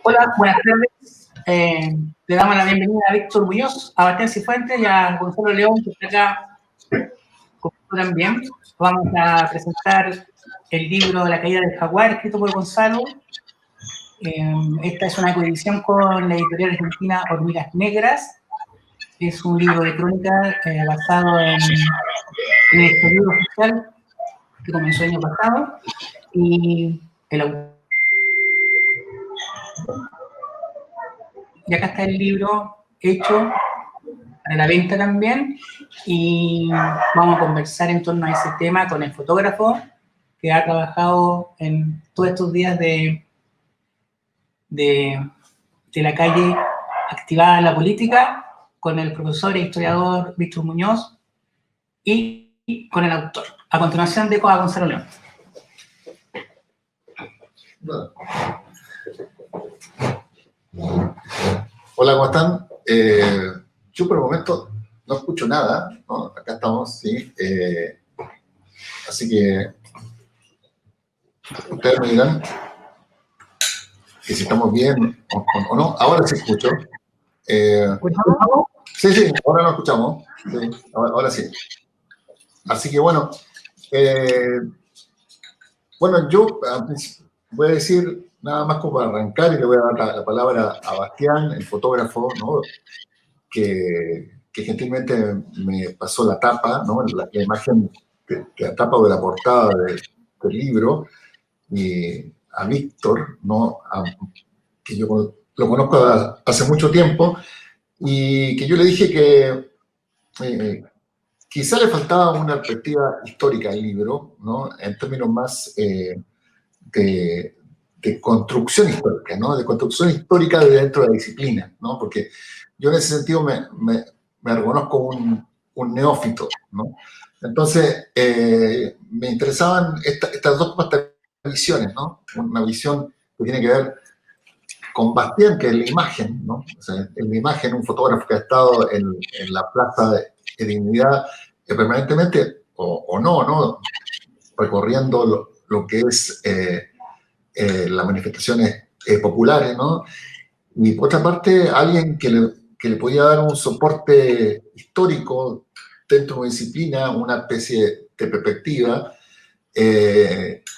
Hola, buenas tardes. Le damos la bienvenida a Víctor Muñoz, a Bastián Cifuentes y a Gonzalo León, que está acá conmigo también. Vamos a presentar el libro La caída del jaguar, escrito por Gonzalo. Esta es una coedición con la editorial argentina Hormigas Negras. Es un libro de crónica basado en el estallido social que comenzó el año pasado. Y acá está el libro hecho para la venta también, y vamos a conversar en torno a ese tema con el fotógrafo que ha trabajado en todos estos días de la calle activada en la política, con el profesor e historiador Víctor Muñoz y con el autor. A continuación dejo a Gonzalo León. Hola, ¿cómo están? Yo por el momento no escucho nada, ¿no? Acá estamos, sí. Así que ustedes me dirán que si estamos bien o no. Ahora sí escucho. Sí, ahora lo escuchamos. Sí, ahora sí. Así que bueno, yo voy a decir nada más como para arrancar, y le voy a dar la palabra a Bastián, el fotógrafo, ¿no? que gentilmente me pasó la tapa, ¿no? La imagen de la tapa o de la portada del libro, y a Víctor, ¿no? Que yo lo conozco hace mucho tiempo, y que yo le dije que quizá le faltaba una perspectiva histórica al libro, ¿no? En términos más de construcción histórica, ¿no? De construcción histórica de dentro de la disciplina, ¿no? Porque yo en ese sentido me reconozco un neófito, ¿no? Entonces, me interesaban estas dos visiones, ¿no? Una visión que tiene que ver con Bastián, que es la imagen, ¿no? O sea, en la imagen, un fotógrafo que ha estado en la Plaza de Dignidad permanentemente, o no, recorriendo lo que es las manifestaciones populares, ¿no? Y por otra parte, alguien que le podía dar un soporte histórico dentro de una disciplina, una especie de perspectiva,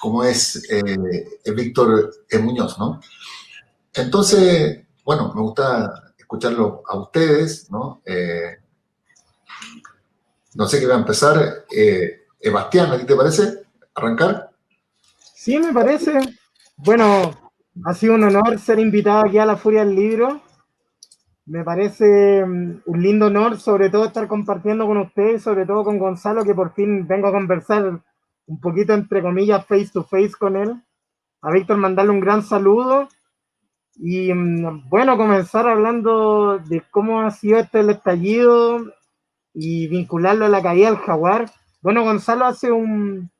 como es Víctor Muñoz, ¿no? Entonces, bueno, me gusta escucharlo a ustedes, ¿no? No sé qué va a empezar. Bastián, ¿a ti te parece arrancar? Sí, me parece. Bueno, ha sido un honor ser invitado aquí a La Furia del Libro. Me parece un lindo honor, sobre todo estar compartiendo con ustedes, sobre todo con Gonzalo, que por fin vengo a conversar un poquito, entre comillas, face to face con él. A Víctor mandarle un gran saludo. Y bueno, comenzar hablando de cómo ha sido el estallido y vincularlo a la caída del jaguar. Bueno, Gonzalo hace un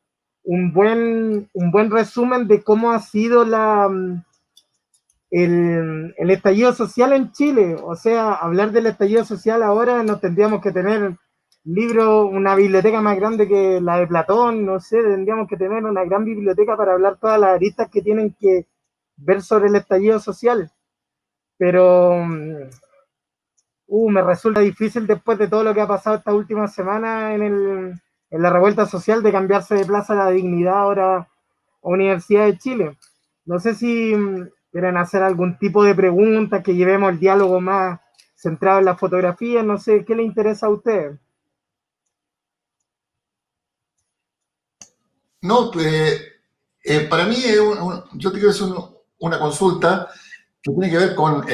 buen resumen de cómo ha sido el estallido social en Chile. O sea, hablar del estallido social ahora nos tendríamos que tener libros, una biblioteca más grande que la de Platón, no sé, tendríamos que tener una gran biblioteca para hablar todas las aristas que tienen que ver sobre el estallido social. Pero me resulta difícil, después de todo lo que ha pasado esta última semana en la revuelta social, de cambiarse de Plaza de la Dignidad ahora a Universidad de Chile. No sé si quieren hacer algún tipo de pregunta, que llevemos el diálogo más centrado en la fotografía. No sé, ¿qué le interesa a ustedes? No, para mí yo te quiero hacer una consulta que tiene que ver con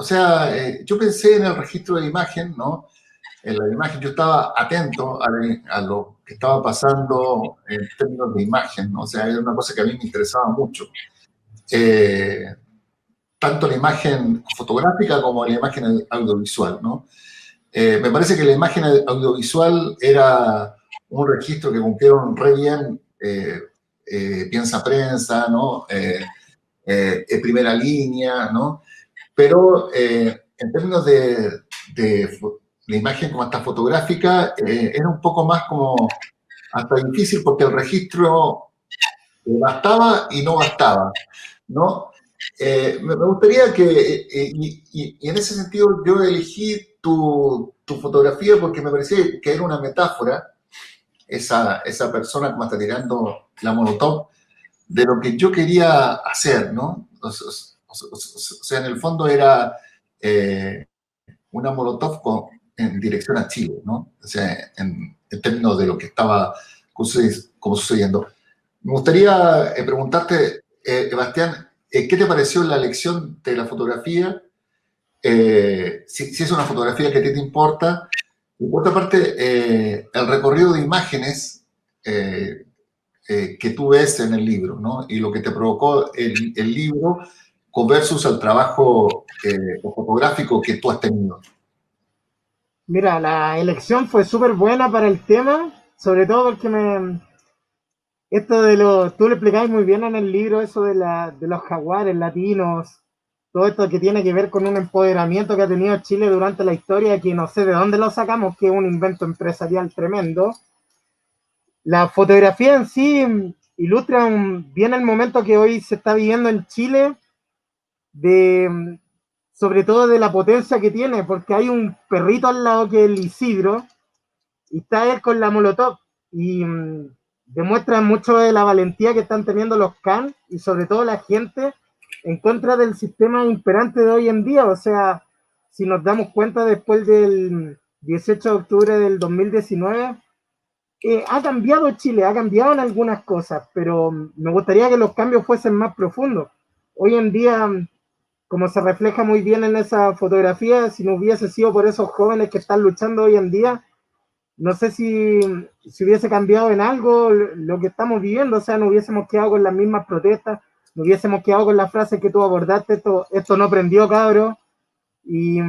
o sea, yo pensé en el registro de imagen, ¿no? En la imagen yo estaba atento a lo que estaba pasando en términos de imagen, ¿no? O sea, era una cosa que a mí me interesaba mucho. Tanto la imagen fotográfica como la imagen audiovisual, ¿no? Me parece que la imagen audiovisual era un registro que cumplieron re bien Piensa Prensa, ¿no? Primera Línea, ¿no? Pero en términos de la imagen como hasta fotográfica, era un poco más como hasta difícil, porque el registro bastaba y no bastaba, ¿no? Me gustaría que, y en ese sentido yo elegí tu fotografía porque me parecía que era una metáfora, esa persona como está tirando la molotov, de lo que yo quería hacer, ¿no? O sea, en el fondo era una molotov en dirección a Chile, ¿no? O sea, en términos de lo que estaba como sucediendo. Me gustaría preguntarte, Sebastián, ¿qué te pareció la elección de la fotografía? Si es una fotografía que a ti te importa. Y por otra parte, el recorrido de imágenes que tú ves en el libro, ¿no? Y lo que te provocó el libro versus el trabajo fotográfico que tú has tenido. Mira, la elección fue súper buena para el tema, sobre todo porque esto de tú lo explicáis muy bien en el libro, eso de los jaguares latinos, todo esto que tiene que ver con un empoderamiento que ha tenido Chile durante la historia, que no sé de dónde lo sacamos, que es un invento empresarial tremendo. La fotografía en sí ilustra bien el momento que hoy se está viviendo en Chile, sobre todo de la potencia que tiene, porque hay un perrito al lado que es el Isidro, y está él con la molotov, y demuestra mucho de la valentía que están teniendo los CAN, y sobre todo la gente, en contra del sistema imperante de hoy en día. O sea, si nos damos cuenta, después del 18 de octubre del 2019, ha cambiado Chile, ha cambiado en algunas cosas, pero me gustaría que los cambios fuesen más profundos. Hoy en día, como se refleja muy bien en esa fotografía, si no hubiese sido por esos jóvenes que están luchando hoy en día, no sé si hubiese cambiado en algo lo que estamos viviendo. O sea, no hubiésemos quedado con las mismas protestas, no hubiésemos quedado con la frase que tú abordaste, esto no prendió, cabro, y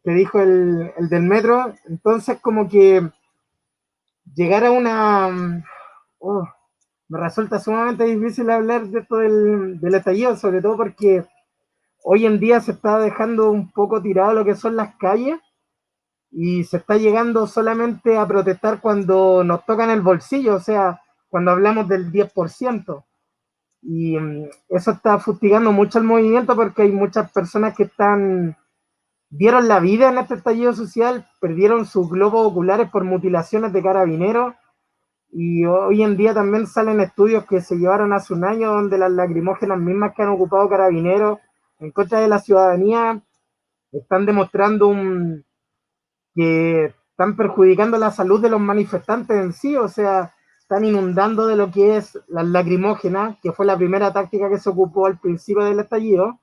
que dijo el del metro. Entonces, como que llegar a oh, me resulta sumamente difícil hablar de esto del estallido, sobre todo porque hoy en día se está dejando un poco tirado lo que son las calles, y se está llegando solamente a protestar cuando nos tocan el bolsillo, o sea, cuando hablamos del 10%. Y eso está fustigando mucho el movimiento, porque hay muchas personas que dieron la vida en este estallido social, perdieron sus globos oculares por mutilaciones de carabineros, y hoy en día también salen estudios que se llevaron hace un año, donde las lacrimógenas mismas que han ocupado carabineros en contra de la ciudadanía están demostrando que están perjudicando la salud de los manifestantes en sí. O sea, están inundando de lo que es las lacrimógenas, que fue la primera táctica que se ocupó al principio del estallido,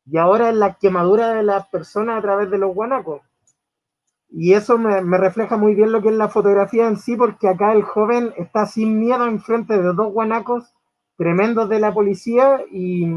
y ahora es la quemadura de las personas a través de los guanacos. Y eso me refleja muy bien lo que es la fotografía en sí, porque acá el joven está sin miedo enfrente de dos guanacos tremendos de la policía, y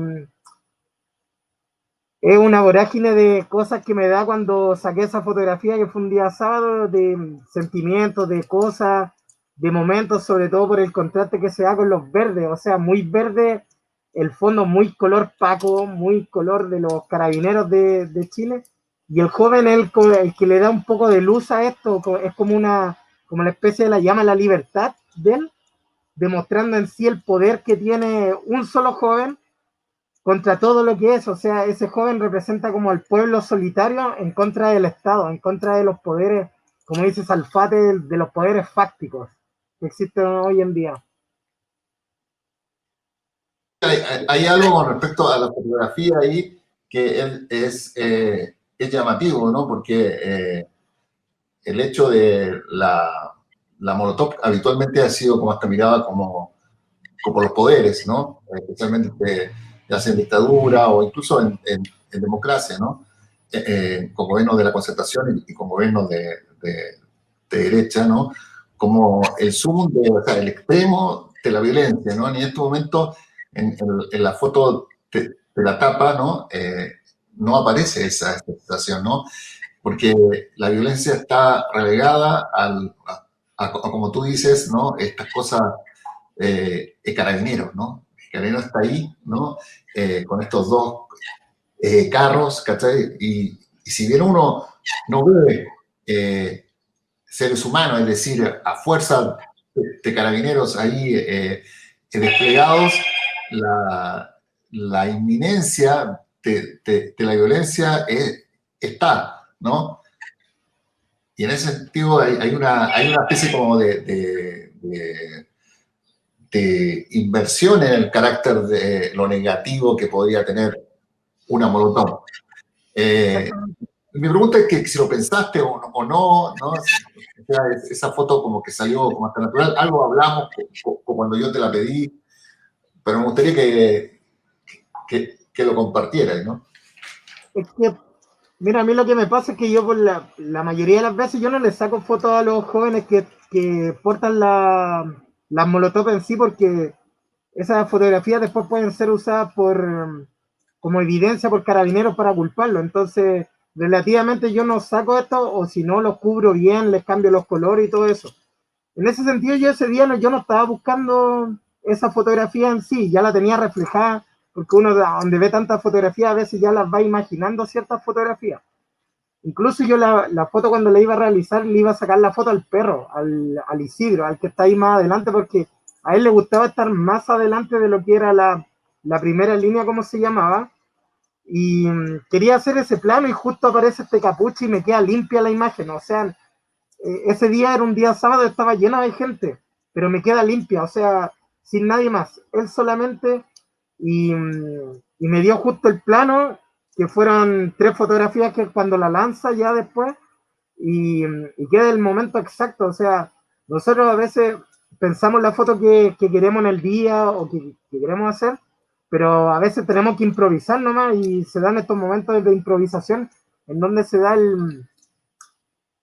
es una vorágine de cosas que me da cuando saqué esa fotografía, que fue un día sábado, de sentimientos, de cosas, de momentos, sobre todo por el contraste que se da con los verdes. O sea, muy verde el fondo, muy color Paco, muy color de los carabineros de Chile, y el joven es el que le da un poco de luz a esto, es como la especie de la llama a la libertad de él, demostrando en sí el poder que tiene un solo joven contra todo lo que es. O sea, ese joven representa como al pueblo solitario en contra del Estado, en contra de los poderes, como dice Salfate, de los poderes fácticos que existen hoy en día. Hay algo con respecto a la fotografía ahí que es llamativo, ¿no? Porque el hecho de la molotov habitualmente ha sido como hasta mirada como los poderes, ¿no? Especialmente ya sea en dictadura o incluso en democracia, ¿no? Con gobiernos de la concertación y con gobiernos de derecha, ¿no? Como el sumum o sea, el extremo de la violencia, ¿no? En este momento, en la foto de la tapa, ¿no? No aparece esa situación, ¿no? Porque la violencia está relegada como tú dices, ¿no? Estas cosas Carabineros, ¿no? Carabineros está ahí, ¿no? Con estos dos carros, ¿cachai? Y si bien uno no ve seres humanos, es decir, a fuerza de carabineros ahí desplegados, la inminencia de la violencia está, ¿no? Y en ese sentido hay una especie como de inversión en el carácter de lo negativo que podría tener una Molotov. Mi pregunta es que si lo pensaste o no, ¿no? O sea, esa foto como que salió como hasta natural, algo hablamos cuando yo te la pedí, pero me gustaría que lo compartieras, ¿no? Es que, mira, a mí lo que me pasa es que yo por la mayoría de las veces yo no les saco fotos a los jóvenes que portan las molotov en sí, porque esas fotografías después pueden ser usadas como evidencia por carabineros para culparlo. Entonces, relativamente yo no saco esto, o si no, los cubro bien, les cambio los colores y todo eso. En ese sentido, yo ese día yo no estaba buscando esa fotografía en sí, ya la tenía reflejada, porque uno donde ve tantas fotografías a veces ya las va imaginando ciertas fotografías. Incluso yo la foto cuando la iba a realizar, le iba a sacar la foto al perro, al Isidro, al que está ahí más adelante, porque a él le gustaba estar más adelante de lo que era la primera línea, como se llamaba, y quería hacer ese plano y justo aparece este capuche y me queda limpia la imagen. O sea, ese día era un día sábado, estaba lleno de gente, pero me queda limpia, o sea, sin nadie más, él solamente, y me dio justo el plano, que fueron 3 fotografías que cuando la lanza ya después, y queda el momento exacto. O sea, nosotros a veces pensamos la foto que queremos en el día o que queremos hacer, pero a veces tenemos que improvisar nomás, y se dan estos momentos de improvisación en donde se da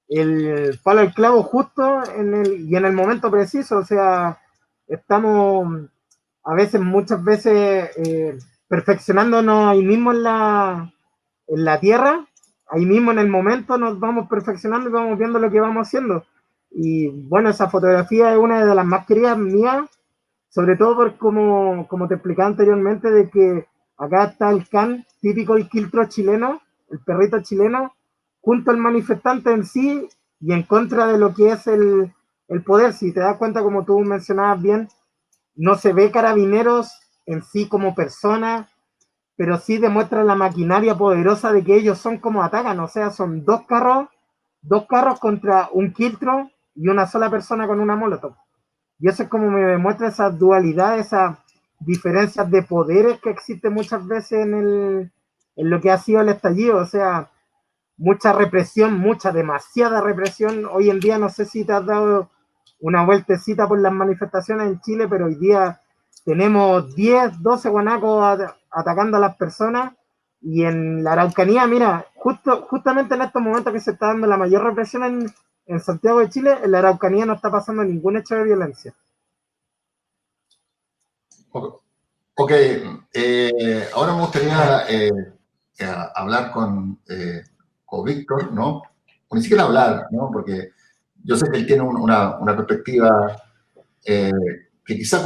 el palo al clavo justo y en el momento preciso. O sea, estamos a veces, muchas veces, perfeccionándonos ahí mismo en la tierra, ahí mismo en el momento nos vamos perfeccionando y vamos viendo lo que vamos haciendo. Y bueno, esa fotografía es una de las más queridas mías, sobre todo por como te explicaba anteriormente, de que acá está el can típico del quiltro chileno, el perrito chileno, junto al manifestante en sí y en contra de lo que es el poder. Si te das cuenta, como tú mencionabas bien, no se ve carabineros en sí como personas, pero sí demuestra la maquinaria poderosa de que ellos son como atacan. O sea, son dos carros contra un quiltro y una sola persona con una molotov. Y eso es como me demuestra esa dualidad, esas diferencias de poderes que existen muchas veces en lo que ha sido el estallido. O sea, mucha represión, demasiada represión. Hoy en día no sé si te has dado una vueltecita por las manifestaciones en Chile, pero hoy día tenemos 10, 12 guanacos atacando a las personas, y en la Araucanía, mira, justamente en estos momentos que se está dando la mayor represión en Santiago de Chile, en la Araucanía no está pasando ningún hecho de violencia. Ok, ahora me gustaría hablar con Víctor, ¿no? O ni siquiera hablar, ¿no? Porque yo sé que él tiene una perspectiva que quizá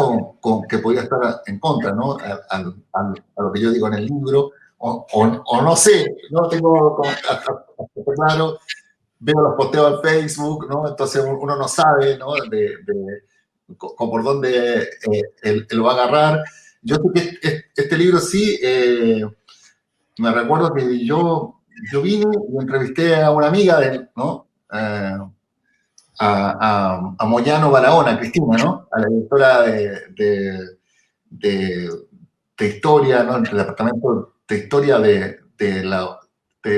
que podría estar en contra, ¿no? A lo que yo digo en el libro, o no sé, no tengo claro, veo los posteos en Facebook, ¿no? Entonces uno no sabe, ¿no? Por dónde él lo va a agarrar. Yo sé que este libro sí, me recuerdo que yo vine y entrevisté a una amiga de él, ¿no? A Moyano Barahona, Cristina, ¿no? A la directora de historia, ¿no? Del departamento de historia de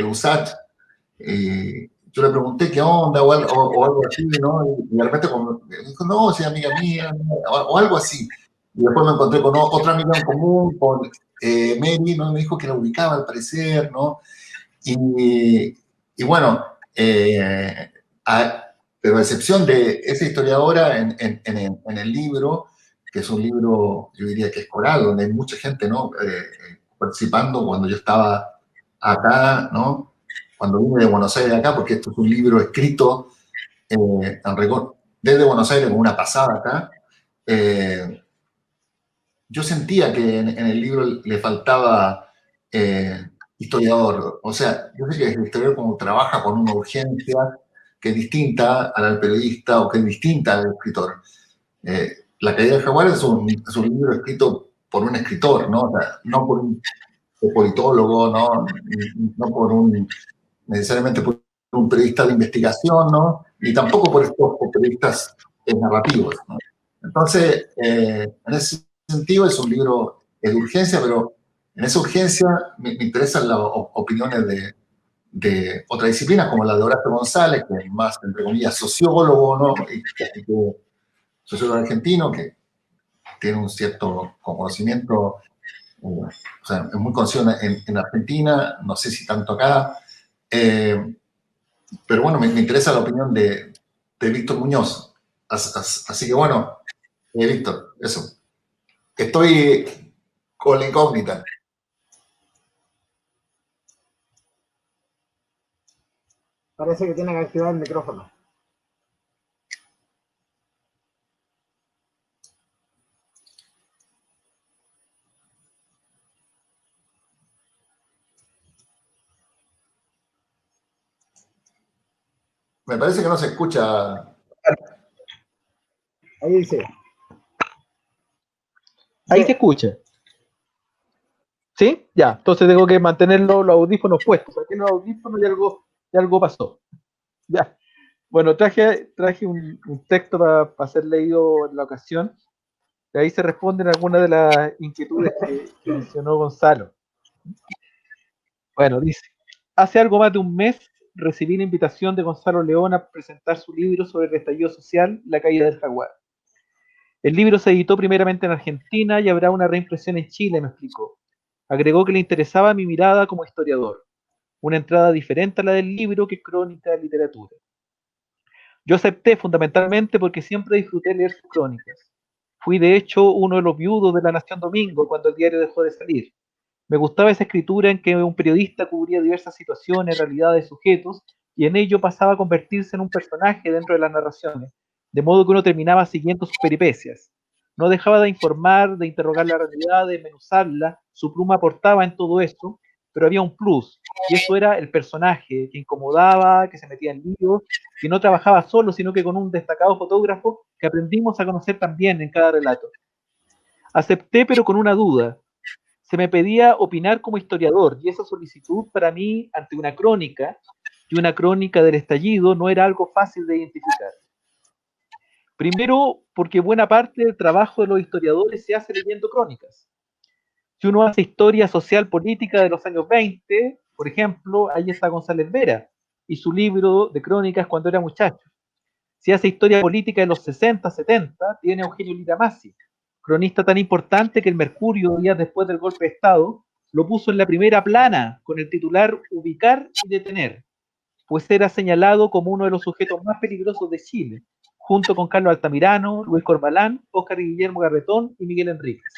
USACH. Yo le pregunté qué onda o algo así, ¿no? Y de repente me dijo, no, sí, amiga mía, o algo así. Y después me encontré con otra amiga en común, con Mary, ¿no? Me dijo que la ubicaba al parecer, ¿no? Y bueno, pero a excepción de esa historiadora en el libro, que es un libro, yo diría que es coral, donde hay mucha gente, ¿no? Participando cuando yo estaba acá, ¿no? Cuando vine de Buenos Aires acá, porque esto es un libro escrito en rigor desde Buenos Aires con una pasada acá. Yo sentía que en el libro le faltaba historiador. O sea, yo sé que el historiador como trabaja con una urgencia que es distinta al periodista o que es distinta al escritor. La caída del jaguar es un libro escrito por un escritor, ¿no? O sea, no por un politólogo, no por necesariamente por un periodista de investigación, ¿no? Ni tampoco por estos periodistas narrativos, ¿no? Entonces, en ese sentido es un libro de urgencia, pero en esa urgencia me interesan las opiniones de otras disciplinas, como la de Horacio González, que es más, entre comillas, sociólogo, ¿no? Sociólogo argentino, que tiene un cierto conocimiento, o sea, es muy conocido en Argentina, no sé si tanto acá, pero bueno, me interesa la opinión de Víctor Muñoz. Así que bueno, Víctor, eso. Estoy con la incógnita. Parece que tiene que activar el micrófono. Me parece que no se escucha. Ahí dice. Ahí se escucha. ¿Sí? Ya, entonces tengo que mantener los audífonos puestos. Aquí los audífonos y algo pasó. Ya. Bueno, traje un texto para ser leído en la ocasión. Y ahí se responden algunas de las inquietudes que mencionó Gonzalo. Bueno, dice, hace algo más de un mes recibí la invitación de Gonzalo León a presentar su libro sobre el estallido social, La caída del jaguar. El libro se editó primeramente en Argentina y habrá una reimpresión en Chile, me explicó. Agregó que le interesaba mi mirada como historiador, una entrada diferente a la del libro que es crónica de literatura. Yo acepté fundamentalmente porque siempre disfruté leer sus crónicas. Fui de hecho uno de los viudos de La Nación Domingo cuando el diario dejó de salir. Me gustaba esa escritura en que un periodista cubría diversas situaciones, realidades, sujetos, y en ello pasaba a convertirse en un personaje dentro de las narraciones, de modo que uno terminaba siguiendo sus peripecias. No dejaba de informar, de interrogar la realidad, de desmenuzarla, su pluma aportaba en todo eso, pero había un plus, y eso era el personaje, que incomodaba, que se metía en líos, que no trabajaba solo, sino que con un destacado fotógrafo que aprendimos a conocer también en cada relato. Acepté, pero con una duda. Se me pedía opinar como historiador, y esa solicitud para mí ante una crónica, y una crónica del estallido, no era algo fácil de identificar. Primero, porque buena parte del trabajo de los historiadores se hace leyendo crónicas. Si uno hace historia social política de los años 20, por ejemplo, ahí está González Vera, y su libro de crónicas cuando era muchacho. Si hace historia política de los 60, 70, tiene a Eugenio Lira Massi, cronista tan importante que el Mercurio, días después del golpe de Estado, lo puso en la primera plana con el titular Ubicar y detener, pues era señalado como uno de los sujetos más peligrosos de Chile, junto con Carlos Altamirano, Luis Corbalán, Óscar y Guillermo Garretón y Miguel Enríquez.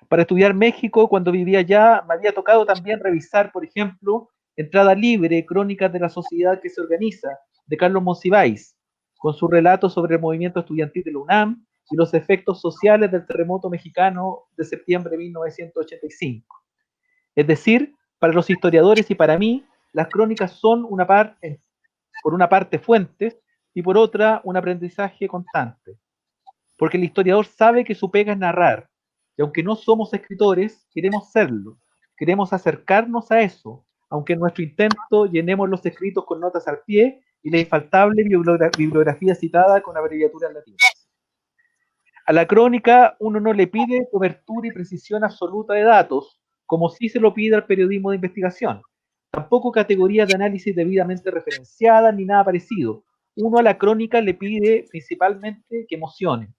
Para estudiar México, cuando vivía allá, me había tocado también revisar, por ejemplo, Entrada Libre, Crónicas de la Sociedad que se Organiza, de Carlos Monsiváis, con su relato sobre el movimiento estudiantil de la UNAM y los efectos sociales del terremoto mexicano de septiembre de 1985. Es decir, para los historiadores y para mí, las crónicas son por una parte fuentes y por otra un aprendizaje constante. Porque el historiador sabe que su pega es narrar, y aunque no somos escritores, queremos serlo, queremos acercarnos a eso, aunque en nuestro intento llenemos los escritos con notas al pie y la infaltable bibliografía citada con abreviaturas latinas. A la crónica uno no le pide cobertura y precisión absoluta de datos, como sí se lo pide al periodismo de investigación. Tampoco categorías de análisis debidamente referenciadas ni nada parecido. Uno a la crónica le pide principalmente que emocione,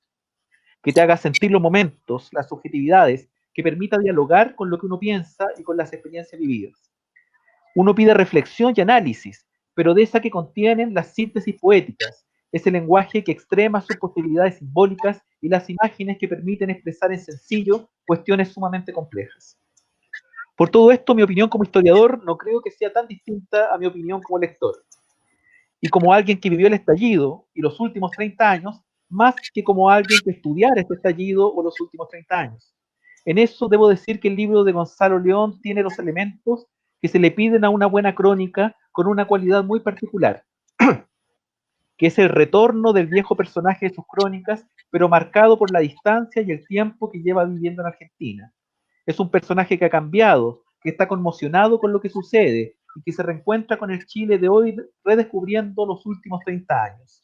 que te haga sentir los momentos, las subjetividades, que permita dialogar con lo que uno piensa y con las experiencias vividas. Uno pide reflexión y análisis, pero de esa que contienen las síntesis poéticas, ese lenguaje que extrema sus posibilidades simbólicas y las imágenes que permiten expresar en sencillo cuestiones sumamente complejas. Por todo esto, mi opinión como historiador no creo que sea tan distinta a mi opinión como lector. Y como alguien que vivió el estallido y los últimos 30 años, más que como alguien que estudiara este estallido o los últimos 30 años. En eso debo decir que el libro de Gonzalo León tiene los elementos que se le piden a una buena crónica con una cualidad muy particular, que es el retorno del viejo personaje de sus crónicas, pero marcado por la distancia y el tiempo que lleva viviendo en Argentina. Es un personaje que ha cambiado, que está conmocionado con lo que sucede y que se reencuentra con el Chile de hoy redescubriendo los últimos 30 años.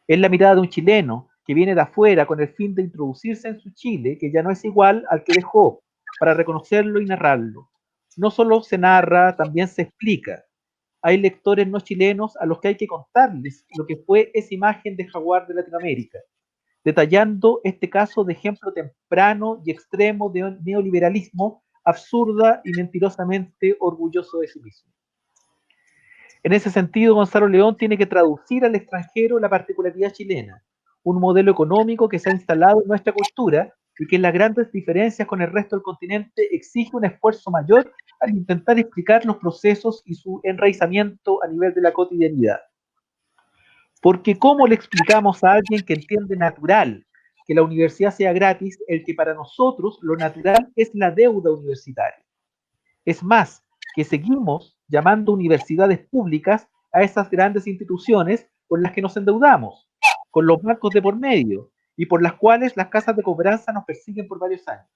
Es la mirada de un chileno que viene de afuera con el fin de introducirse en su Chile, que ya no es igual al que dejó, para reconocerlo y narrarlo. No solo se narra, también se explica. Hay lectores no chilenos a los que hay que contarles lo que fue esa imagen de jaguar de Latinoamérica, detallando este caso de ejemplo temprano y extremo de un neoliberalismo absurda y mentirosamente orgulloso de sí mismo. En ese sentido, Gonzalo León tiene que traducir al extranjero la particularidad chilena, un modelo económico que se ha instalado en nuestra cultura y que en las grandes diferencias con el resto del continente exige un esfuerzo mayor al intentar explicar los procesos y su enraizamiento a nivel de la cotidianidad. Porque ¿cómo le explicamos a alguien que entiende natural que la universidad sea gratis, el que para nosotros lo natural es la deuda universitaria? Es más, que seguimos llamando universidades públicas a esas grandes instituciones con las que nos endeudamos, con los bancos de por medio, y por las cuales las casas de cobranza nos persiguen por varios años.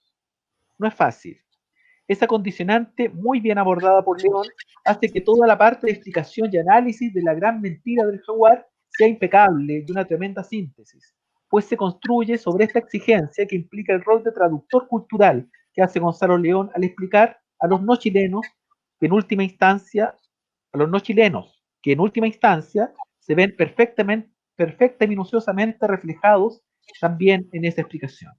No es fácil. Esa condicionante, muy bien abordada por León, hace que toda la parte de explicación y análisis de la gran mentira del jaguar sea impecable y una tremenda síntesis, pues se construye sobre esta exigencia que implica el rol de traductor cultural que hace Gonzalo León al explicar a los no chilenos que en última instancia, se ven perfecta y minuciosamente reflejados también en esa explicación.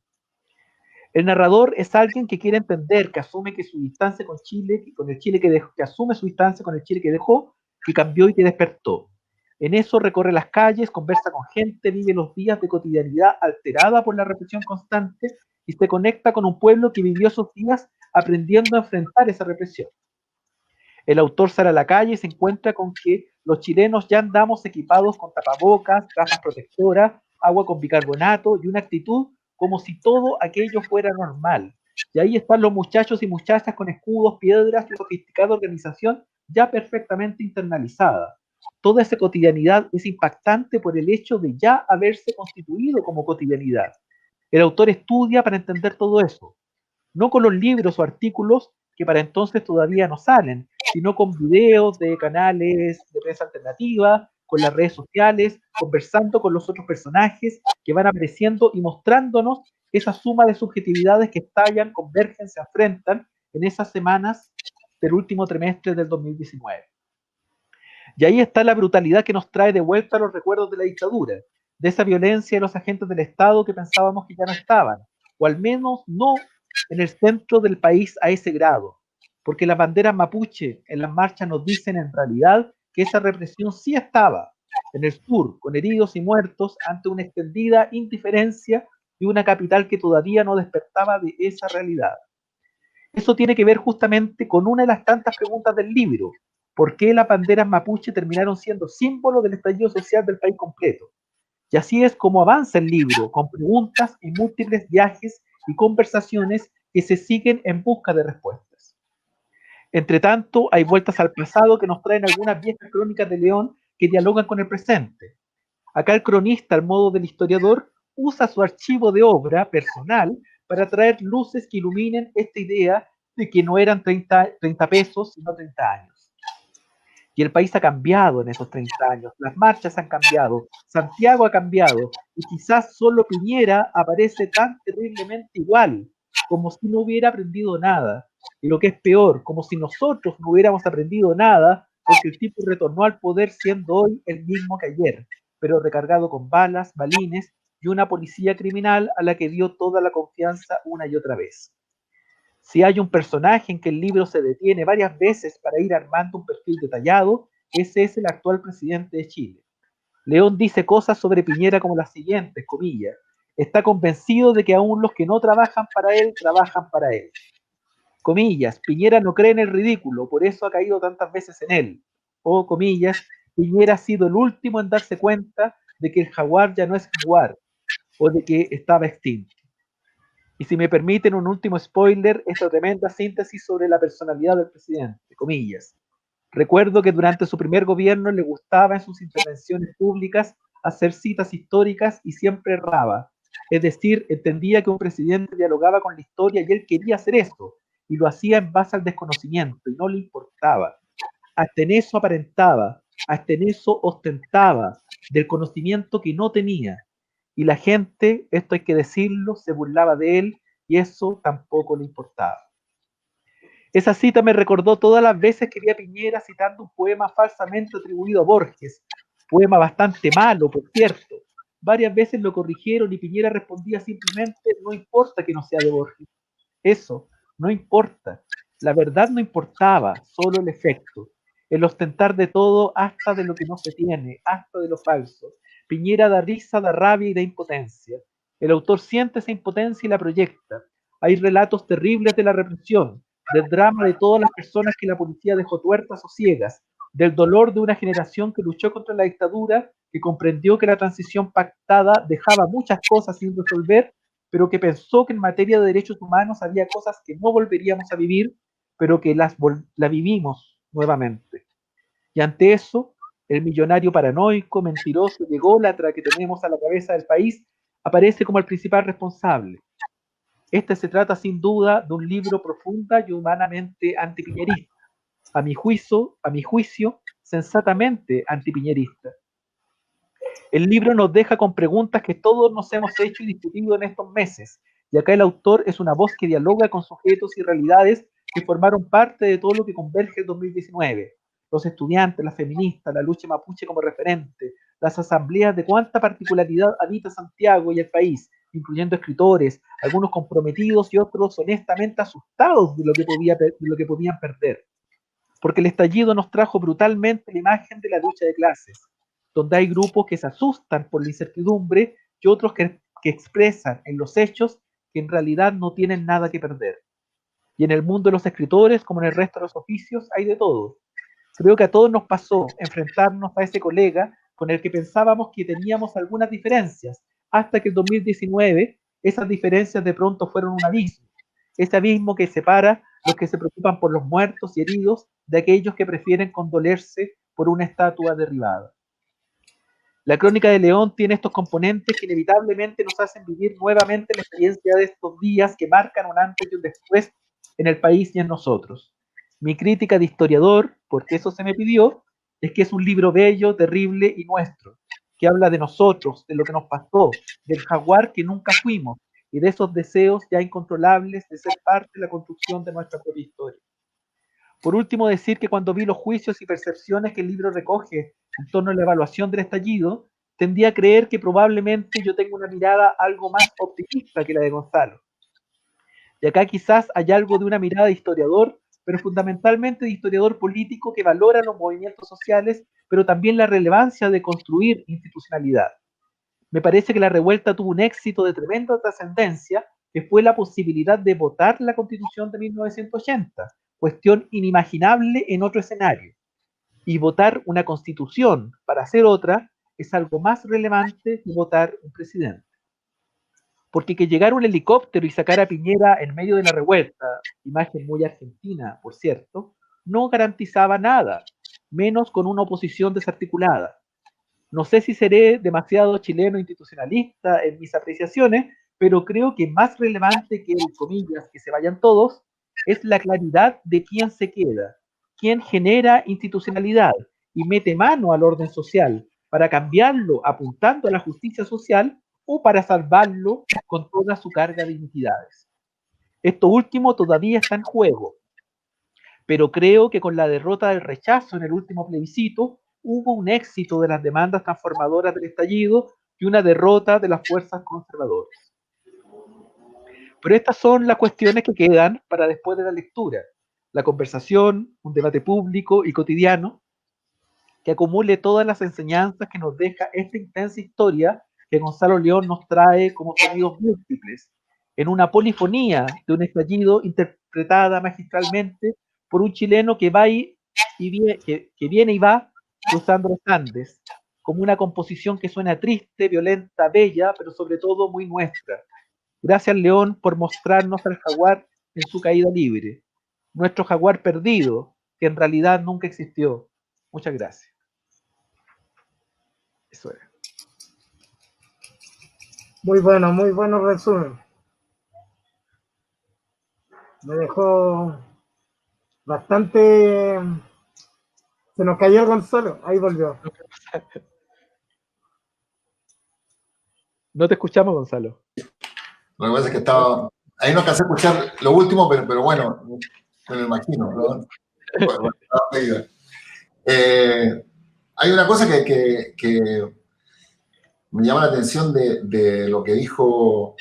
El narrador es alguien que quiere entender, que asume que su distancia con Chile, con el Chile que dejó, que asume su distancia con el Chile que dejó, que cambió y que despertó. En eso recorre las calles, conversa con gente, vive los días de cotidianidad alterada por la represión constante y se conecta con un pueblo que vivió esos días aprendiendo a enfrentar esa represión. El autor sale a la calle y se encuentra con que los chilenos ya andamos equipados con tapabocas, gafas protectoras, agua con bicarbonato y una actitud como si todo aquello fuera normal. Y ahí están los muchachos y muchachas con escudos, piedras y sofisticada organización ya perfectamente internalizada. Toda esa cotidianidad es impactante por el hecho de ya haberse constituido como cotidianidad. El autor estudia para entender todo eso, no con los libros o artículos que para entonces todavía no salen, sino con videos de canales de prensa alternativa, con las redes sociales, conversando con los otros personajes que van apareciendo y mostrándonos esa suma de subjetividades que estallan, convergen, se enfrentan en esas semanas del último trimestre del 2019. Y ahí está la brutalidad que nos trae de vuelta a los recuerdos de la dictadura, de esa violencia de los agentes del Estado que pensábamos que ya no estaban, o al menos no en el centro del país a ese grado, porque las banderas mapuche en las marchas nos dicen en realidad que esa represión sí estaba en el sur, con heridos y muertos ante una extendida indiferencia de una capital que todavía no despertaba de esa realidad. Eso tiene que ver justamente con una de las tantas preguntas del libro: ¿por qué las banderas mapuche terminaron siendo símbolo del estallido social del país completo? Y así es como avanza el libro, con preguntas y múltiples viajes y conversaciones que se siguen en busca de respuestas. Entre tanto, hay vueltas al pasado que nos traen algunas viejas crónicas de León que dialogan con el presente. Acá el cronista, al modo del historiador, usa su archivo de obra personal para traer luces que iluminen esta idea de que no eran 30 pesos, sino 30 años. Y el país ha cambiado en esos 30 años, las marchas han cambiado, Santiago ha cambiado, y quizás solo Piñera aparece tan terriblemente igual, como si no hubiera aprendido nada. Y lo que es peor, como si nosotros no hubiéramos aprendido nada, porque el tipo retornó al poder siendo hoy el mismo que ayer, pero recargado con balas, balines y una policía criminal a la que dio toda la confianza una y otra vez. Si hay un personaje en que el libro se detiene varias veces para ir armando un perfil detallado, ese es el actual presidente de Chile. León dice cosas sobre Piñera como las siguientes, comillas: está convencido de que aún los que no trabajan para él, trabajan para él. Comillas, Piñera no cree en el ridículo, por eso ha caído tantas veces en él. O comillas, Piñera ha sido el último en darse cuenta de que el jaguar ya no es jaguar, o de que estaba extinto. Y si me permiten un último spoiler, esta tremenda síntesis sobre la personalidad del presidente, comillas. Recuerdo que durante su primer gobierno le gustaba en sus intervenciones públicas hacer citas históricas y siempre erraba. Es decir, entendía que un presidente dialogaba con la historia y él quería hacer eso, y lo hacía en base al desconocimiento, y no le importaba. Hasta en eso aparentaba, hasta en eso ostentaba, del conocimiento que no tenía. Y la gente, esto hay que decirlo, se burlaba de él, y eso tampoco le importaba. Esa cita me recordó todas las veces que vi a Piñera citando un poema falsamente atribuido a Borges, poema bastante malo, por cierto. Varias veces lo corrigieron y Piñera respondía simplemente, no importa que no sea de Borges. Eso, no importa. La verdad no importaba, solo el efecto. El ostentar de todo hasta de lo que no se tiene, hasta de lo falso. Piñera da risa, da rabia y da impotencia. El autor siente esa impotencia y la proyecta. Hay relatos terribles de la represión, del drama de todas las personas que la policía dejó tuertas o ciegas, del dolor de una generación que luchó contra la dictadura, que comprendió que la transición pactada dejaba muchas cosas sin resolver, pero que pensó que en materia de derechos humanos había cosas que no volveríamos a vivir, pero que la vivimos nuevamente. Y ante eso, el millonario paranoico, mentiroso y ególatra que tenemos a la cabeza del país aparece como el principal responsable. Este se trata sin duda de un libro profunda y humanamente antipiñerista, a mi juicio, sensatamente antipiñerista. El libro nos deja con preguntas que todos nos hemos hecho y discutido en estos meses, y acá el autor es una voz que dialoga con sujetos y realidades que formaron parte de todo lo que converge el 2019. Los estudiantes, las feministas, la lucha mapuche como referente, las asambleas de cuánta particularidad habita Santiago y el país, incluyendo escritores, algunos comprometidos y otros honestamente asustados de lo que podían perder. Porque el estallido nos trajo brutalmente la imagen de la lucha de clases, donde hay grupos que se asustan por la incertidumbre y otros que expresan en los hechos que en realidad no tienen nada que perder. Y en el mundo de los escritores, como en el resto de los oficios, hay de todo. Creo que a todos nos pasó enfrentarnos a ese colega con el que pensábamos que teníamos algunas diferencias, hasta que en 2019 esas diferencias de pronto fueron un abismo. Ese abismo que separa los que se preocupan por los muertos y heridos de aquellos que prefieren condolerse por una estatua derribada. La crónica de León tiene estos componentes que inevitablemente nos hacen vivir nuevamente la experiencia de estos días que marcan un antes y un después en el país y en nosotros. Mi crítica de historiador, porque eso se me pidió, es que es un libro bello, terrible y nuestro, que habla de nosotros, de lo que nos pasó, del jaguar que nunca fuimos y de esos deseos ya incontrolables de ser parte de la construcción de nuestra propia historia. Por último, decir que cuando vi los juicios y percepciones que el libro recoge en torno a la evaluación del estallido, tendía a creer que probablemente yo tengo una mirada algo más optimista que la de Gonzalo. Y acá quizás hay algo de una mirada de historiador, pero fundamentalmente de historiador político que valora los movimientos sociales, pero también la relevancia de construir institucionalidad. Me parece que la revuelta tuvo un éxito de tremenda trascendencia, que fue la posibilidad de votar la Constitución de 1980, cuestión inimaginable en otro escenario. Y votar una Constitución para hacer otra es algo más relevante que votar un presidente. Porque que llegara un helicóptero y sacar a Piñera en medio de la revuelta, imagen muy argentina, por cierto, no garantizaba nada, menos con una oposición desarticulada. No sé si seré demasiado chileno institucionalista en mis apreciaciones, pero creo que más relevante que el, comillas, que se vayan todos, es la claridad de quién se queda, quién genera institucionalidad y mete mano al orden social para cambiarlo apuntando a la justicia social o para salvarlo con toda su carga de iniquidades. Esto último todavía está en juego, pero creo que con la derrota del rechazo en el último plebiscito hubo un éxito de las demandas transformadoras del estallido y una derrota de las fuerzas conservadoras. Pero estas son las cuestiones que quedan para después de la lectura, la conversación, un debate público y cotidiano que acumule todas las enseñanzas que nos deja esta intensa historia que Gonzalo León nos trae como sonidos múltiples, en una polifonía de un estallido interpretada magistralmente por un chileno que viene y va cruzando los Andes, como una composición que suena triste, violenta, bella, pero sobre todo muy nuestra. Gracias, León, por mostrarnos al jaguar en su caída libre, nuestro jaguar perdido, que en realidad nunca existió. Muchas gracias. Eso era. muy bueno resumen. Me dejó bastante... Se nos cayó el Gonzalo, ahí volvió. No te escuchamos, Gonzalo. Lo que pasa es que estaba... Ahí no alcancé a escuchar lo último, pero bueno, me lo imagino, ¿no? Bueno, hay una cosa que me llama la atención de lo que dijo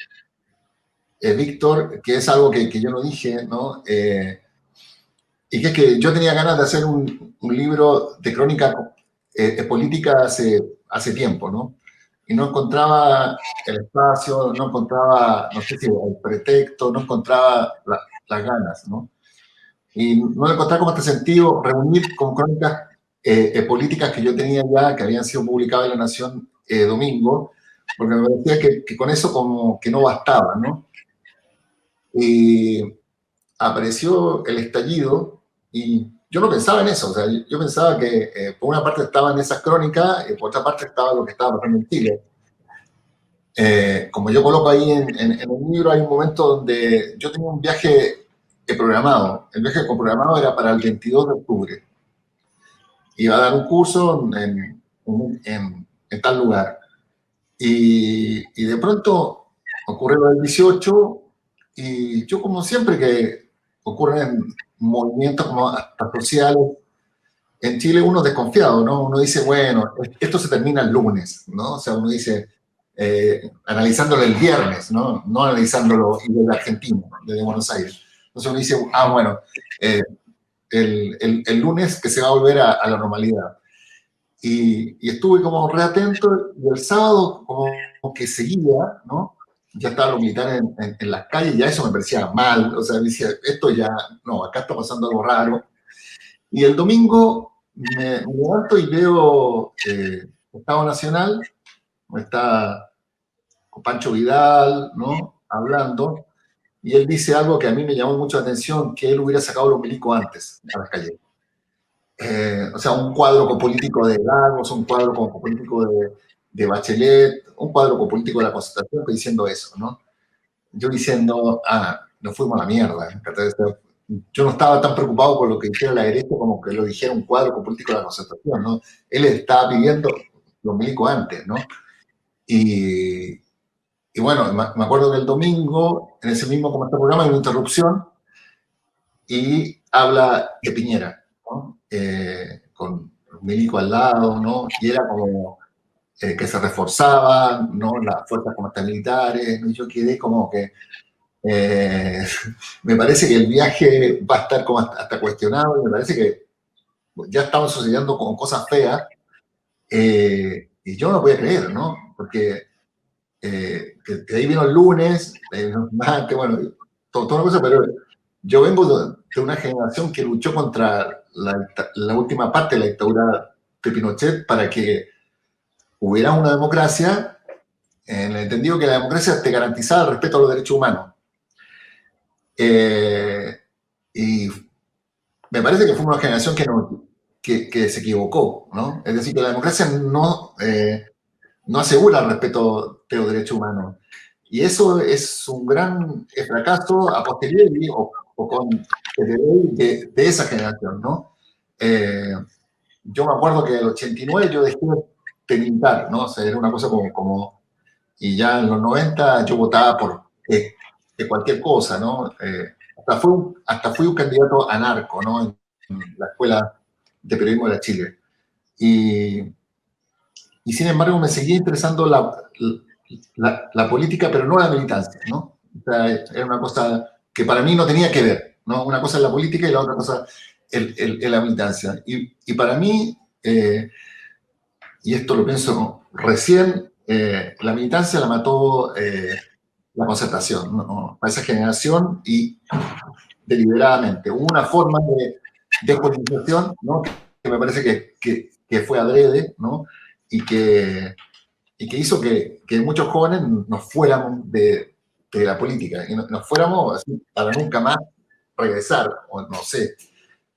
Víctor, que es algo que yo no dije, ¿no? Y que es que yo tenía ganas de hacer un libro de crónica política hace tiempo, ¿no? Y no encontraba el espacio, no encontraba, no sé si el pretexto, no encontraba las ganas, ¿no? Y no encontraba como este sentido reunir con crónicas políticas que yo tenía ya, que habían sido publicadas en La Nación domingo, porque me parecía que con eso como que no bastaba, ¿no? Y apareció el estallido y yo no pensaba en eso, o sea, yo pensaba que por una parte estaban esas crónicas y por otra parte estaba lo que estaba pasando en Chile. Como yo coloco ahí en el libro, hay un momento donde yo tenía un viaje programado. El viaje programado era para el 22 de octubre. Iba a dar un curso en tal lugar. Y de pronto ocurre lo del 18 y yo como siempre que ocurren movimientos como hasta sociales, en Chile uno es desconfiado, ¿no? Uno dice, bueno, esto se termina el lunes, ¿no? O sea, uno dice, analizándolo el viernes, ¿no? No analizándolo desde Argentina, desde Buenos Aires. Entonces uno dice, bueno, el lunes que se va a volver a la normalidad. Y estuve como reatento y el sábado como que seguía, ¿no? Ya estaban los militares en las calles, ya eso me parecía mal, o sea, decía, esto ya, no, acá está pasando algo raro. Y el domingo me levanto y veo Estado Nacional, está con Pancho Vidal, ¿no? Hablando, y él dice algo que a mí me llamó mucho la atención, que él hubiera sacado los milicos antes a las calles. O sea, un cuadro político de Lagos, un cuadro político de Bachelet, un cuadro político de la Concertación diciendo eso, ¿no? Yo diciendo, nos fuimos a la mierda. Yo no estaba tan preocupado por lo que dijera la derecha como que lo dijera un cuadro político de la Concertación, ¿no? Él estaba pidiendo los milicos antes, ¿no? Y bueno, me acuerdo que el domingo, en ese mismo como este programa, hay una interrupción y habla de Piñera, ¿no? Con Milico al lado, ¿no? Y era como que se reforzaban, ¿no? Las fuerzas como estas militares, ¿no? Y yo quedé como que me parece que el viaje va a estar como hasta cuestionado y me parece que ya estaban sucediendo como cosas feas y yo no podía creer, ¿no? Porque que ahí vino el lunes, vino el martes, bueno, toda una cosa, pero yo vengo de una generación que luchó contra la última parte de la dictadura de Pinochet para que hubiera una democracia, en el entendido que la democracia te garantizaba el respeto a los derechos humanos. Y me parece que fue una generación que se equivocó, ¿no? Es decir, que la democracia no asegura el respeto de los derechos humanos. Y eso es un gran fracaso a posteriori o con de esa generación, ¿no? Yo me acuerdo que en el 89 yo dejé de militar, ¿no? O sea, era una cosa como y ya en los 90 yo votaba por de cualquier cosa, ¿no? Hasta fui un candidato a narco, ¿no? En la Escuela de Periodismo de la Chile. Y sin embargo me seguía interesando la política, pero no la militancia, ¿no? O sea, era una cosa que para mí no tenía que ver, ¿no? Una cosa es la política y la otra cosa es la militancia. Y para mí, y esto lo pienso recién, la militancia la mató la Concertación, ¿no? A esa generación y deliberadamente. Hubo una forma de politización, ¿no? Que me parece que fue adrede, ¿no? Y que hizo que muchos jóvenes nos fuéramos de la política y nos fuéramos así, para nunca más regresar, o no sé.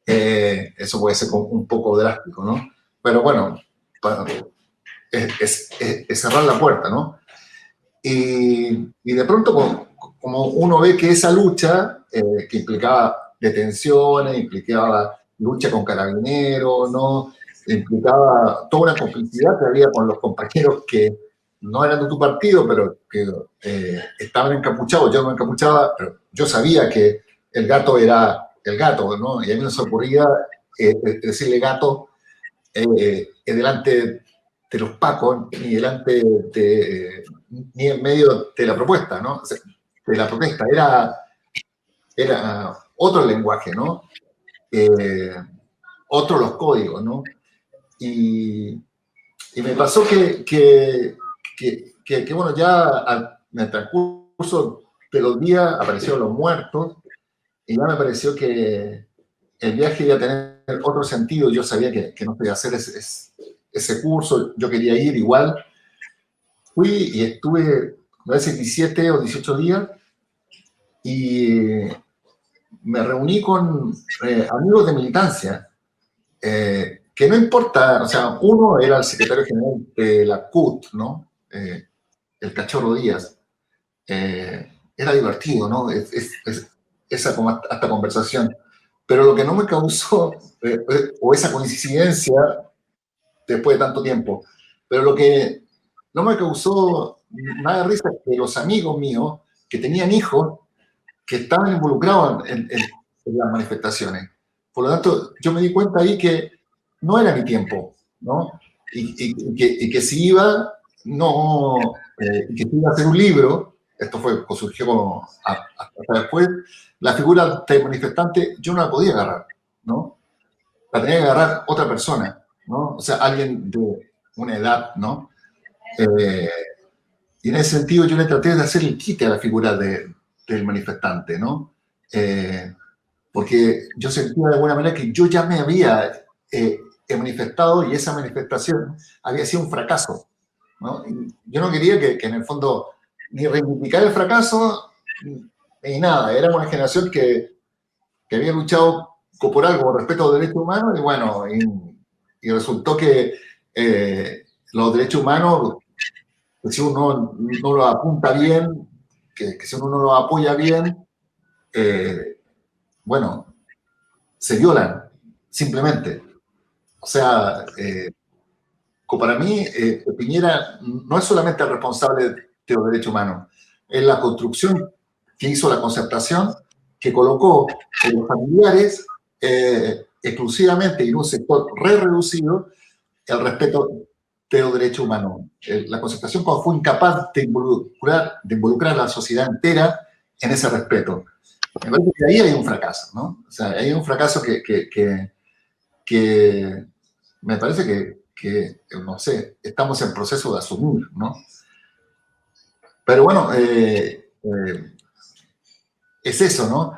Eso puede ser un poco drástico, ¿no? Pero bueno, es cerrar la puerta, ¿no? Y de pronto, como uno ve que esa lucha, que implicaba detenciones, implicaba lucha con carabineros, ¿no? Implicaba toda una complicidad que había con los compañeros que no eran de tu partido, pero que estaban encapuchados. Yo no me encapuchaba, pero yo sabía que el gato era el gato, ¿no? Y a mí no se ocurría decirle gato delante de los pacos, ni delante ni en medio de la propuesta, ¿no? O sea, de la protesta. Era otro lenguaje, ¿no? Otro los códigos, ¿no? Y me pasó que bueno, ya en el transcurso de los días aparecieron los muertos y ya me pareció que el viaje iba a tener otro sentido. Yo sabía que no podía hacer ese curso, yo quería ir igual. Fui y estuve, me parece, 17 o 18 días y me reuní con amigos de militancia, que no importa, o sea, uno era el secretario general de la CUT, ¿no? El Cachorro Díaz. Era divertido, ¿no? Esa como hasta conversación. Pero lo que no me causó, o esa coincidencia, después de tanto tiempo, pero lo que no me causó nada de risa es que los amigos míos que tenían hijos que estaban involucrados en las manifestaciones. Por lo tanto, yo me di cuenta ahí que no era mi tiempo, ¿no? Y que si iba, no, que si iba a hacer un libro, esto surgió como hasta después, la figura del manifestante yo no la podía agarrar, ¿no? La tenía que agarrar otra persona, ¿no? O sea, alguien de una edad, ¿no? Y en ese sentido yo le traté de hacer el quite a la figura del manifestante, ¿no? Porque yo sentía de alguna manera que yo ya me había manifestado y esa manifestación había sido un fracaso, ¿no? Y yo no quería que en el fondo ni reivindicar el fracaso ni nada. Era una generación que había luchado por algo, por respeto a los derechos humanos, y bueno, y resultó que los derechos humanos, que si uno no los apunta bien, que si uno no los apoya bien, bueno, se violan, simplemente. O sea, para mí, Piñera no es solamente el responsable de los derechos humanos, es la construcción que hizo la concertación, que colocó en los familiares exclusivamente y en un sector reducido el respeto de los derechos humanos. La concertación fue incapaz de involucrar a la sociedad entera en ese respeto. Me parece que ahí hay un fracaso, ¿no? O sea, hay un fracaso que me parece que, no sé, estamos en proceso de asumir, ¿no? Pero bueno, es eso, ¿no?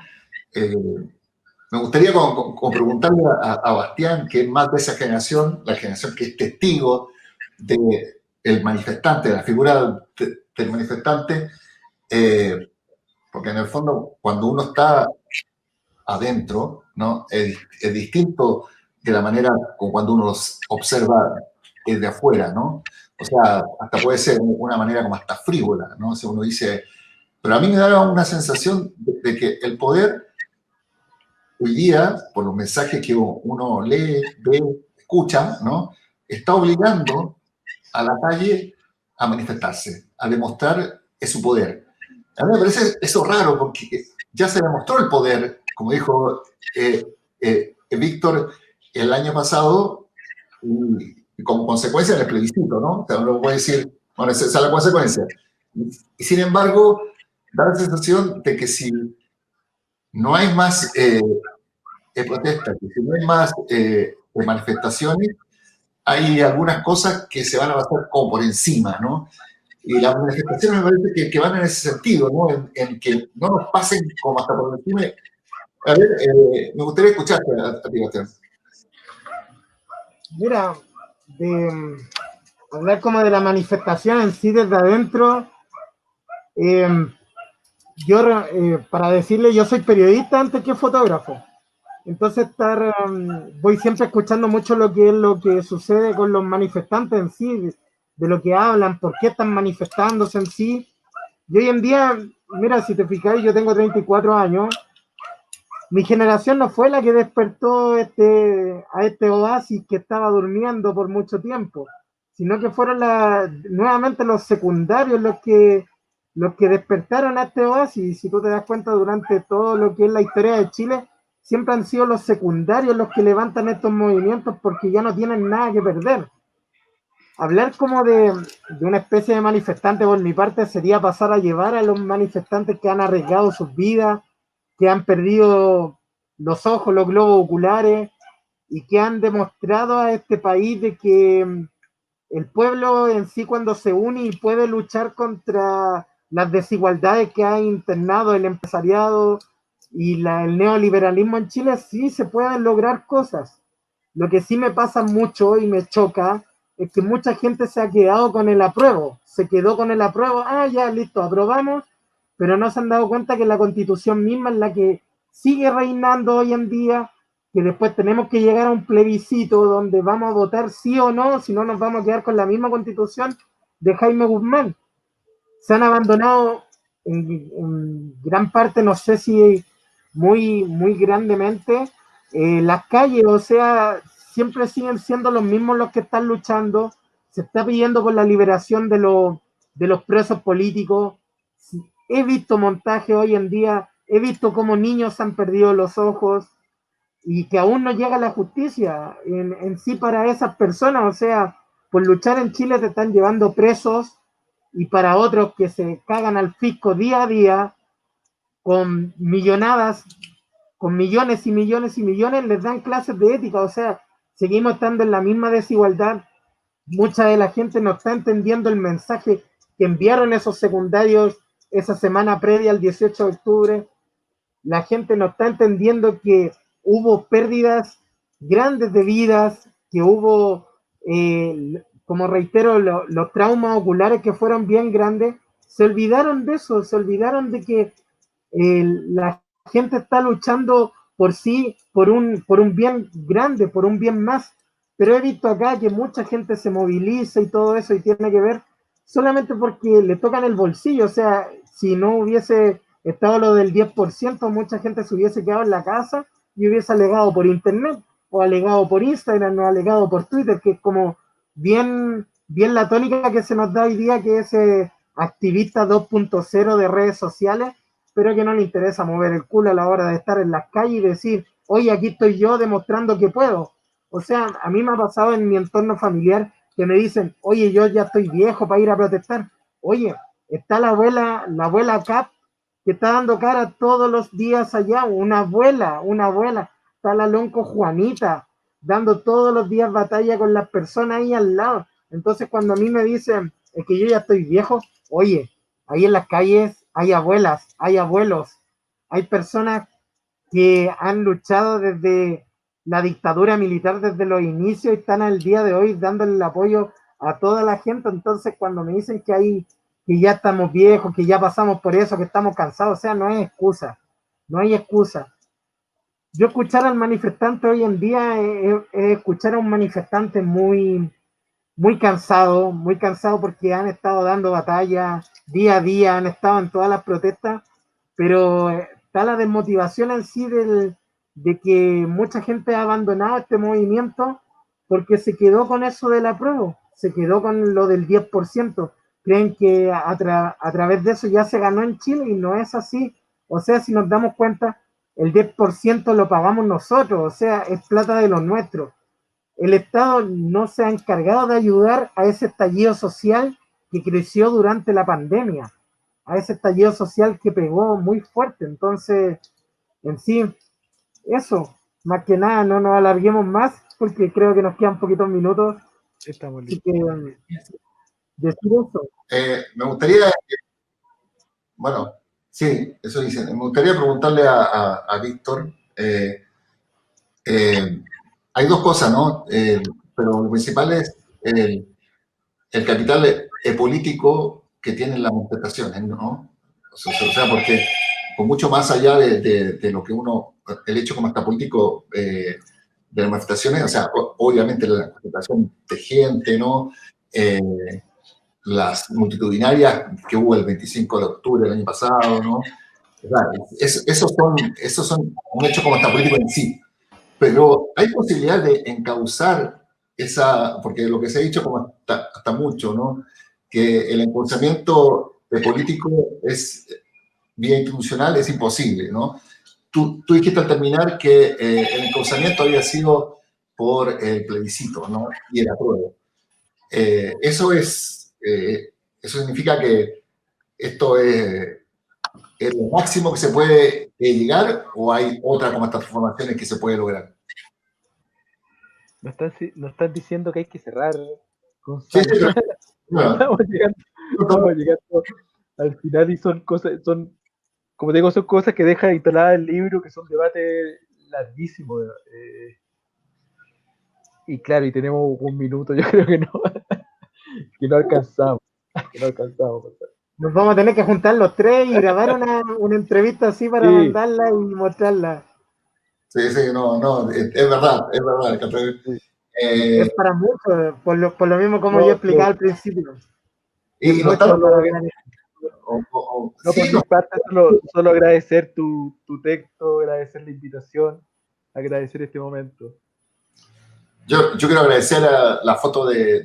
Me gustaría como preguntarle a Bastián, que es más de esa generación, la generación que es testigo del manifestante, de la figura del manifestante, porque en el fondo, cuando uno está adentro, ¿no? Es distinto de la manera como cuando uno los observa desde afuera, ¿no? O sea, hasta puede ser una manera como hasta frívola, ¿no? O sea, uno dice, pero a mí me da una sensación de que el poder hoy día, por los mensajes que uno lee, ve, escucha, ¿no? Está obligando a la calle a manifestarse, a demostrar su poder. A mí me parece eso raro porque ya se demostró el poder, como dijo Víctor el año pasado, y como consecuencia del plebiscito, ¿no? O sea, uno puede decir, bueno, esa es la consecuencia. Y sin embargo, da la sensación de que si no hay más protestas, que si no hay más manifestaciones, hay algunas cosas que se van a pasar como por encima, ¿no? Y las manifestaciones me parece que van en ese sentido, ¿no? En que no nos pasen como hasta por encima. A ver, me gustaría escucharte a ti, Bastián. Mira, hablar como de la manifestación en sí desde adentro, yo, para decirle, yo soy periodista antes que fotógrafo. Entonces voy siempre escuchando mucho lo que sucede con los manifestantes en sí, de lo que hablan, por qué están manifestándose en sí. Y hoy en día, mira, si te fijáis, yo tengo 34 años. Mi generación no fue la que despertó a este oasis que estaba durmiendo por mucho tiempo, sino que fueron nuevamente los secundarios los que despertaron a este oasis. Y si tú te das cuenta, durante todo lo que es la historia de Chile, siempre han sido los secundarios los que levantan estos movimientos porque ya no tienen nada que perder. Hablar como de una especie de manifestante por mi parte sería pasar a llevar a los manifestantes que han arriesgado sus vidas, que han perdido los ojos, los globos oculares y que han demostrado a este país de que el pueblo en sí, cuando se une y puede luchar contra las desigualdades que ha internado el empresariado y el neoliberalismo en Chile, sí se pueden lograr cosas. Lo que sí me pasa mucho y me choca es que mucha gente se ha quedado con el apruebo, se quedó con el apruebo, ya, listo, aprobamos, pero no se han dado cuenta que la Constitución misma es la que sigue reinando hoy en día, que después tenemos que llegar a un plebiscito donde vamos a votar sí o no, si no nos vamos a quedar con la misma Constitución de Jaime Guzmán. Se han abandonado en gran parte, no sé si muy, muy grandemente, las calles, o sea, siempre siguen siendo los mismos los que están luchando. Se está pidiendo por la liberación de los presos políticos. He visto montajes hoy en día, he visto cómo niños han perdido los ojos y que aún no llega la justicia en sí para esas personas. O sea, por luchar en Chile te están llevando presos, y para otros que se cagan al fisco día a día con millonadas, con millones y millones y millones, les dan clases de ética. O sea, seguimos estando en la misma desigualdad. Mucha de la gente no está entendiendo el mensaje que enviaron esos secundarios esa semana previa al 18 de octubre. La gente no está entendiendo que hubo pérdidas grandes de vidas, que hubo, como reitero, los traumas oculares que fueron bien grandes. Se olvidaron de eso, se olvidaron de que la gente está luchando por sí, por un bien grande, por un bien más. Pero he visto acá que mucha gente se moviliza y todo eso y tiene que ver solamente porque le tocan el bolsillo. O sea, si no hubiese estado lo del 10%, mucha gente se hubiese quedado en la casa y hubiese alegado por internet, o alegado por Instagram, o alegado por Twitter, que es como bien la tónica que se nos da hoy día, que es activista 2.0 de redes sociales, pero que no le interesa mover el culo a la hora de estar en las calles y decir, oye, aquí estoy yo demostrando que puedo. O sea, a mí me ha pasado en mi entorno familiar que me dicen, oye, yo ya estoy viejo para ir a protestar. Oye, está la abuela Cap, que está dando cara todos los días allá, una abuela. Está la lonco Juanita, dando todos los días batalla con las personas ahí al lado. Entonces, cuando a mí me dicen, es que yo ya estoy viejo, oye, ahí en las calles hay abuelas, hay abuelos, hay personas que han luchado desde la dictadura militar, desde los inicios, y están al día de hoy dándole el apoyo a toda la gente. Entonces, cuando me dicen que ya estamos viejos, que ya pasamos por eso, que estamos cansados, o sea, no hay excusa, no hay excusa. Yo escuchar al manifestante hoy en día es escuchar a un manifestante muy cansado porque han estado dando batalla día a día, han estado en todas las protestas, pero está la desmotivación en sí de que mucha gente ha abandonado este movimiento porque se quedó con eso del apruebo, se quedó con lo del 10%. Creen que a través de eso ya se ganó en Chile, y no es así. O sea, si nos damos cuenta, el 10% lo pagamos nosotros, o sea, es plata de los nuestros. El Estado no se ha encargado de ayudar a ese estallido social que creció durante la pandemia, a ese estallido social que pegó muy fuerte. Entonces, en sí, eso, más que nada, no nos alarguemos más porque creo que nos quedan poquitos minutos. Estamos Así listos. que decir eso. Me gustaría, bueno, sí, eso dicen. Me gustaría preguntarle a Víctor. Hay dos cosas, ¿no? Pero lo principal es el capital político que tienen las manifestaciones, ¿no? O sea, porque con mucho más allá de lo que uno, el hecho como está político de las manifestaciones, o sea, obviamente la manifestación de gente, ¿no? las multitudinarias que hubo el 25 de octubre del año pasado, ¿no? Claro, esos son un hecho como está político en sí, pero hay posibilidad de encauzar porque lo que se ha dicho como hasta mucho, ¿no? Que el encauzamiento de político es vía institucional es imposible, ¿no? Tú dijiste al terminar que el encauzamiento había sido por el plebiscito, ¿no? Y el apruebo. Eso significa que esto es lo máximo que se puede llegar, o hay otras como estas transformaciones que se puede lograr. No están diciendo que hay que cerrar, Sí, Gonzalo. bueno, Estamos llegando al final y son cosas, como digo, son cosas que deja instalada el libro, que son debates larguísimos. Y claro, y tenemos un minuto, yo creo que no alcanzamos. Nos vamos a tener que juntar los tres y grabar una entrevista así para Sí. mandarla y mostrarla. Sí, no, es verdad. Sí. Es para muchos, por lo mismo como No, yo explicaba al principio. Y Es no mucho estamos para No, sí, por mi parte, solo agradecer tu texto, agradecer la invitación, agradecer este momento. yo quiero agradecer a la foto de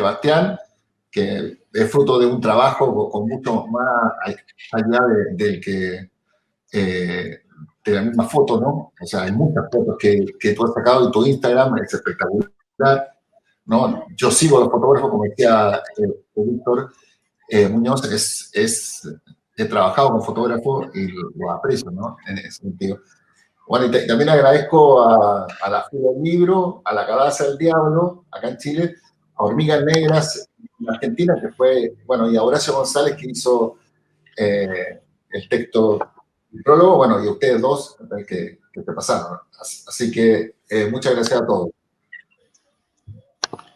Bastián, que es fruto de un trabajo con mucho más allá del que de la misma foto, ¿no? O sea, hay muchas fotos que tú has sacado en tu Instagram, es espectacular, ¿no? Yo sigo a los fotógrafos, como decía Víctor Muñoz, he trabajado con fotógrafos y lo aprecio, ¿no? En ese sentido. Bueno, y también agradezco a la Feria del Libro, a la Calabaza del Diablo, acá en Chile, a Hormigas Negras en Argentina, que fue, bueno, y a Horacio González, que hizo el texto, el prólogo, bueno, y a ustedes dos, que te pasaron. Así que muchas gracias a todos.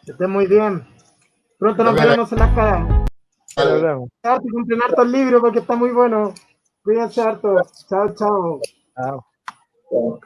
Que estén muy bien. Pronto nos También veremos en las caras. Hablamos. Compren harto el libro porque está muy bueno. Cuídense harto. Chao, chao. Chao. Chao.